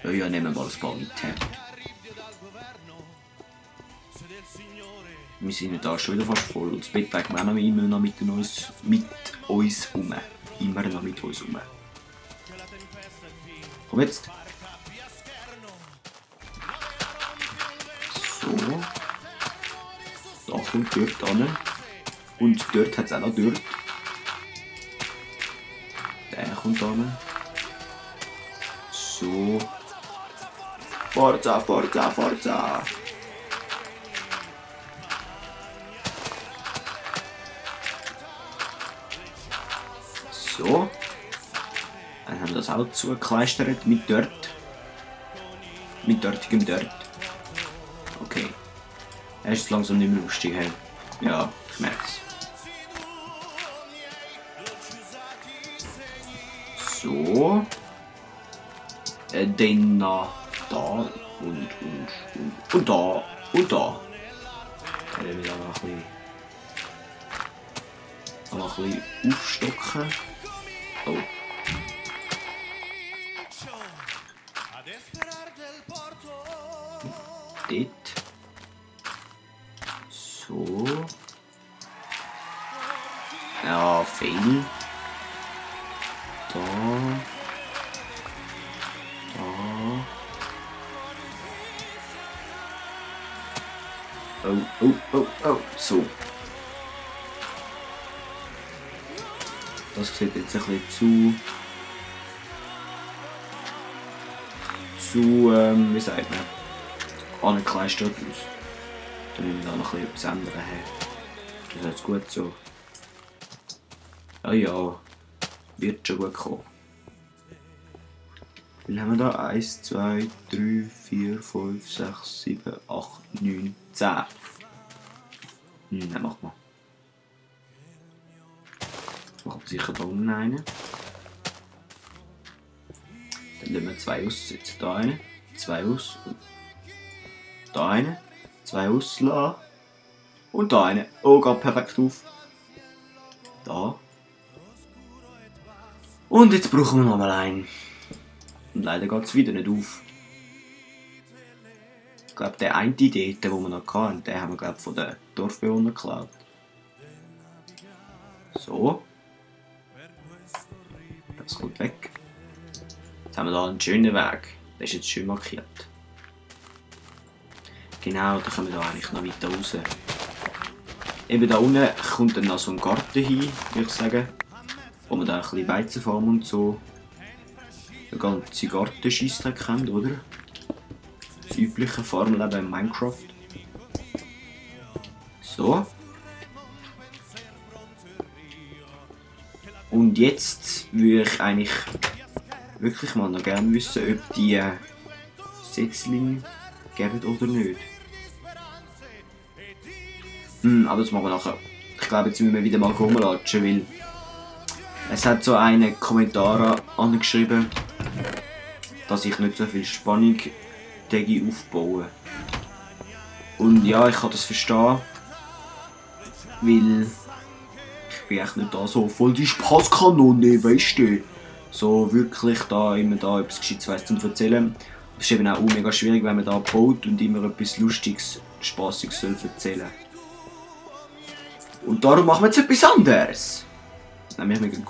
Ja, ja, nehmen wir mal ein paar mit. Wir sind da schon wieder fast voll und das Bett trägt man auch noch immer noch mit uns rum. Immer noch mit uns rum. Komm jetzt. So. Da kommt dort an. Und dort hat es auch noch dort. Der kommt an. So. Forza, Forza, Forza. So. Dann haben wir das auch zugekleistert mit Dirt. Mit dortigem Dirt. Okay. Er ist langsam nicht mehr lustig, hey. Ja, ich merke es. So. Dann da und da und da. Dann wieder noch ein bisschen aufstocken. Oh. Dort. So. Ja, Fail. Da. Oh. So. Das sieht jetzt ein bisschen wie sagt man, angekleistert aus. Dann müssen wir da noch etwas ändern. Das ist jetzt gut so. Ja, wird schon gut kommen. Wie viel haben wir da? 1, 2, 3, 4, 5, 6, 7, 8, 9, 10. Dann machen wir. Machen wir sicher da unten einen. Dann lassen wir 2 aussetzen. Da einen, 2 aus. Und da einen, 2 auslassen. Und da einen. Oh, geht perfekt auf. Da. Und jetzt brauchen wir noch mal einen. Und leider geht es wieder nicht auf. Ich glaube, der eine Idee, den wir noch hatten, den haben wir glaub, von den Dorfbewohnern geklaut. So. Das kommt weg. Jetzt haben wir hier einen schönen Weg. Der ist jetzt schön markiert. Genau, da kommen wir da eigentlich noch weiter raus. Eben da unten kommt dann noch so ein Garten hin, würde ich sagen. Wo man da ein bisschen Weizenfarm und so. Den ganzen Gartenscheissdreck kennt, oder? Das übliche Farmleben in Minecraft. So. Und jetzt würde ich eigentlich wirklich mal noch gerne wissen, ob die Setzlinge geben oder nicht. Aber das machen wir nachher. Ich glaube, jetzt müssen wir wieder mal rumlatschen, weil es hat so einen Kommentar angeschrieben, dass ich nicht so viel Spannung aufbauen. Und ja, ich kann das verstehen, weil ich bin echt nicht da so voll die Spaßkanone, weißt du? So wirklich da immer da etwas Gescheites weiss zum Erzählen. Es ist eben auch mega schwierig, wenn man da baut und immer etwas Lustiges, Spassiges soll erzählen. Und darum machen wir jetzt etwas anderes. Nein, wir gehen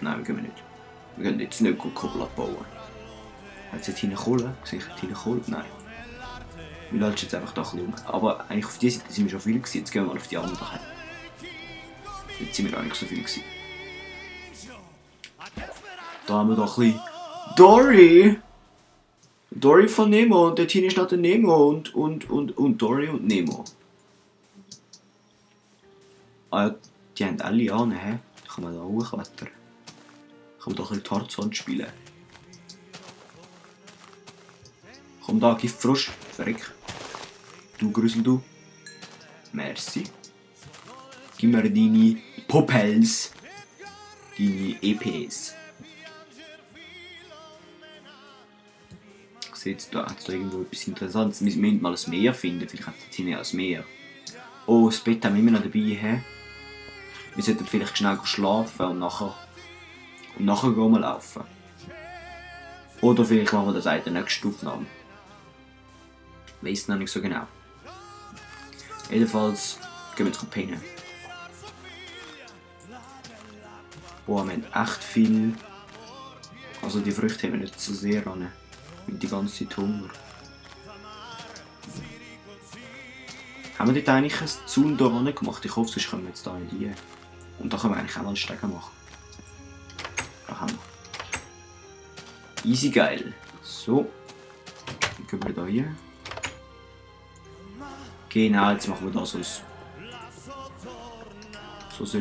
Nein, wir gehen nicht. Wir gehen jetzt nicht Kohle abbauen. Hat es jetzt hinten Kohle? Sehe ich hinten Kohle? Nein. Wir lassen jetzt einfach da ein bisschen um. Aber eigentlich auf dieser Seite sind wir schon viel gewesen. Jetzt gehen wir mal auf die andere Seite. Jetzt sind wir gar nicht so viel gewesen. Da haben wir doch ein bisschen Dory! Dory von Nemo und dort hinten ist noch der Nemo und Dory und Nemo. Ah ja, die haben alle an, hä? Da kann man da hochklettern. Kann man da ein bisschen Tarzan spielen. Komm da, Giftfrosch. Verreck. Du Grüssel, du. Merci. Gib mir deine Popels. Deine EPs. Seht da, hat es da irgendwo etwas Interessantes. Wir müssen mal ein Meer finden. Vielleicht hat es hinten ein Meer. Oh, das Bett haben wir immer noch dabei, hä? Wir sollten vielleicht schnell schlafen und nachher gehen wir laufen. Oder vielleicht machen wir das in der nächsten Aufnahme. Weiss noch nicht so genau. Jedenfalls gehen wir jetzt pennen. Boah, wir haben echt viel. Also die Früchte haben wir nicht so sehr an. Und die ganze Zeit Hunger. Haben wir dort eigentlich ein Zaun hier ran gemacht? Ich hoffe, sonst können wir jetzt hier in die. Und da können wir eigentlich auch mal einen Stegen machen. Da haben wir. Easy geil. So. Dann gehen wir hier hin. Genau, jetzt machen wir da so ein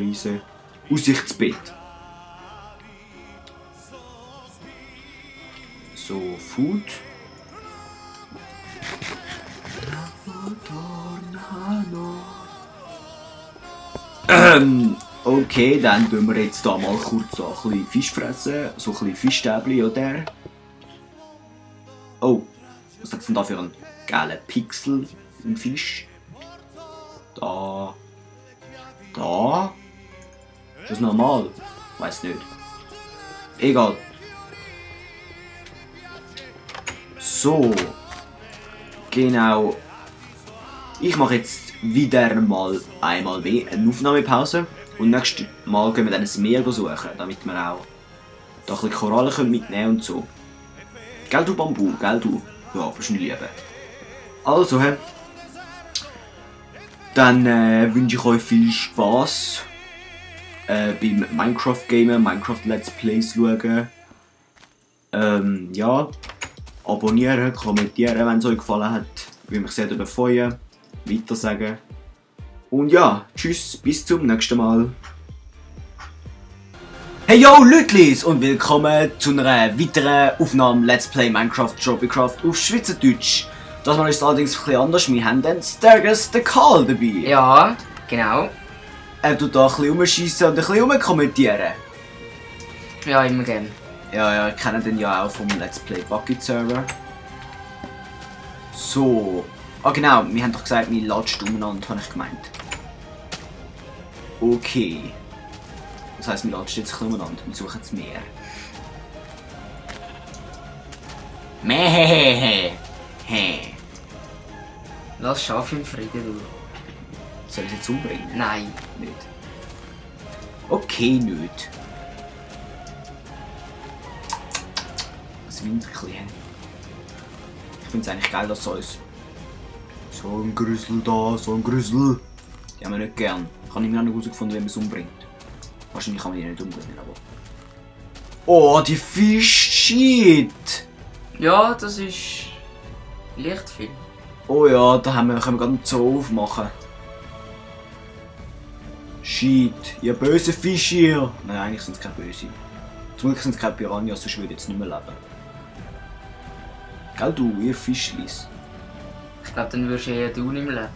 riesen Aussichtsbett. So, Food. Okay, dann tun wir jetzt da mal kurz so ein bisschen Fisch fressen. So ein bisschen Fischstäbchen oder. Oh, was hat es denn da für einen geilen Pixel im Fisch? Da. Da. Ist das normal? Weiß nicht. Egal. So. Genau. Ich mache jetzt wieder mal einmal eine Aufnahmepause. Und nächstes Mal gehen wir dann ein Meer suchen, damit wir auch da ein bisschen Korallen mitnehmen und so. Gell du Bambu, gell du? Ja, wirst du nicht lieben. Also, dann wünsche ich euch viel Spaß beim Minecraft-Gamen, Minecraft-Let's Plays schauen. Ja, abonnieren, kommentieren, wenn es euch gefallen hat. Würde mich sehr darüber freuen. Weiter sagen. Und ja, tschüss, bis zum nächsten Mal. Hey yo Lütlis und willkommen zu einer weiteren Aufnahme Let's Play Minecraft Tropicraft auf Schweizerdeutsch. Das Mal ist es allerdings ein bisschen anders, wir haben den Stergus the Karl dabei. Ja, genau. Er tut da ein bisschen rumschiessen und ein bisschen rumkommentieren. Ja, immer gern. Ja, ich kenne den ja auch vom Let's Play Bucket Server. So. Ah genau, wir haben doch gesagt, wir latschen umeinander, habe ich gemeint. Okay. Das heisst, wir latschen jetzt ein bisschen umeinander und suchen das Meer. Mehehehe. Lass Schaf im Frieden, du. Soll ich es jetzt umbringen? Nein. Nicht. Okay, nicht. Das Winterchen. Ich finde es eigentlich geil, dass uns so ein Grüssel da, so ein Grüssel. Die haben wir nicht gern. Ich habe nicht mehr herausgefunden, wie man es umbringt. Wahrscheinlich kann man die nicht umbringen, aber. Oh, die Fisch-Shit! Ja, das ist leicht viel. Oh ja, da können wir gerade einen Zoo aufmachen. Shit, ihr böse Fische hier! Nein, eigentlich sind es keine böse. Zum Glück sind es keine Piranhas, sonst würde ich jetzt nicht mehr leben. Gell du, ihr Fischlis? Ich glaube, dann würdest eher du nicht mehr leben.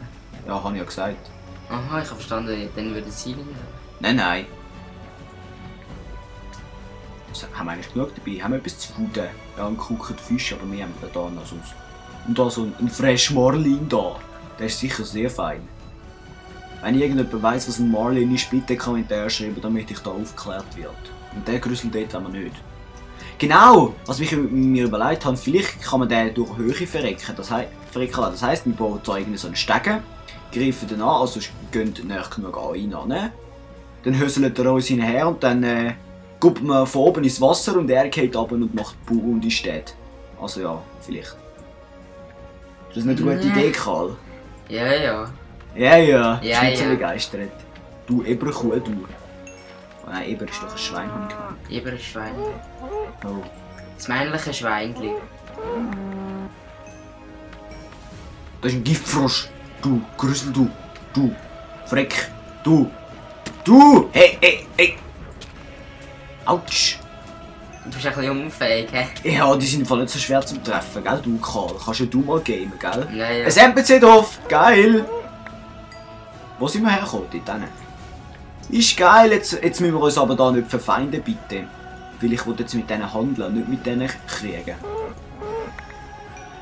Ja, habe ich ja gesagt. Aha, ich habe verstanden, dann würde sie nicht mehr leben. Nein. Haben wir eigentlich genug dabei? Haben wir etwas zu fuden? Ja, einen gekochten Fisch, aber wir haben da noch sonst. Und da so ein Fresh Marlin da. Der ist sicher sehr fein. Wenn irgendjemand weiss, was ein Marlin ist, bitte Kommentar schreiben, damit ich da aufgeklärt wird. Und der Grüssel dort haben wir nicht. Genau! Was ich mir überlegt habe, vielleicht kann man den durch Höhe verrecken. Das heisst, wir bauen da irgendwie so einen Stegen, greifen den an, also gehen näher genug an ihn an. Dann höselt er uns hinher und dann guckt man von oben ins Wasser und er geht runter und macht Bau und ist steht. Also ja, vielleicht. Ist das nicht eine gute Idee, Karl? Ja. Ja. Ja, Schweizer ja. begeistert. Du Eberkuh, du. Oh nein, Eber ist doch ein Schwein, habe ich gemeint. Lieber ein Schwein. Oh. Das männliche Schweinchen. Das ist ein Giftfrosch. Du, Grüssel, du. Freck. Du. Hey. Autsch. Du bist ein bisschen unfähig, hä? Ja, die sind voll nicht so schwer zum Treffen, gell, du Karl? Kannst ja du mal gamen, gell? Ja. Ein NPC-Dorf, geil! Wo sind wir hergekommen? Dort hinten. Ist geil, jetzt müssen wir uns aber da nicht verfeinden, bitte. Weil ich will jetzt mit denen handeln, nicht mit denen kriegen.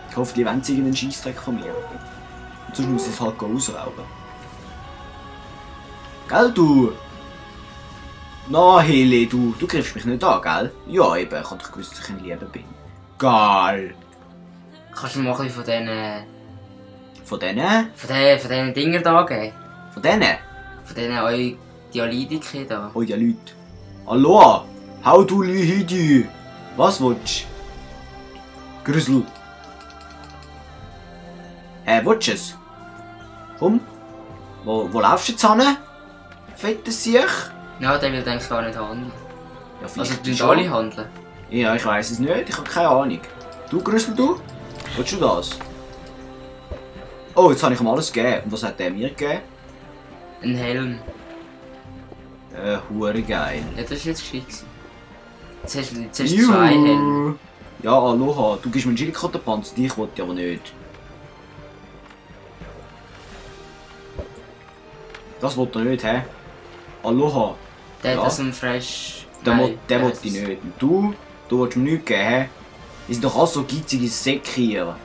Ich hoffe, die wollen irgendeinen Scheissdreck von mir. Und sonst muss ich es halt ausrauben. Gell, du? Na, Hele, du greifst mich nicht an, gell? Ja, eben, ich habe doch gewusst, dass ich ein Lieber bin. Geil. Kannst du mir mal ein bisschen Von denen? von diesen Dingern da geben? Von denen? Von diesen Dialydiki da? Oh ja, Leute. Aloha! How do you hidi? Was willst du? Grüssel. Willst du es? Komm. Wo laufst du jetzt hin? Fette Siech? Ja, der will eigentlich gar nicht handeln. Ja, Also, vielleicht die schon. alle handeln. Ja, ich weiß es nicht. Ich habe keine Ahnung. Du, Grüssel, du? Willst du das? Oh, jetzt habe ich ihm alles gegeben. Und was hat der mir gegeben? Ein Helm. Hure geil. Ja, das ist jetzt gescheit gewesen. Jetzt hast du 2 Helme. Ja, Aloha. Du gibst mir einen Schildkrötenpanzer, dich wollte ich aber nicht. Das wollte er nicht, hä? Aloha. Der Ja. hat das im Fresh... Der Nein, wollte ich nicht. Und du willst mir nichts geben, hä? Die sind doch alle so geizige Säcke hier.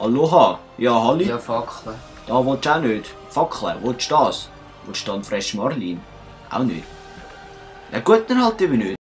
Aloha. Ja, Halli. Ja, Fackeln. Da willst du auch nicht. Fackeln, willst du das? Willst du dann Fresh Marlin? Auch nicht. Ja gut, dann halt eben nicht.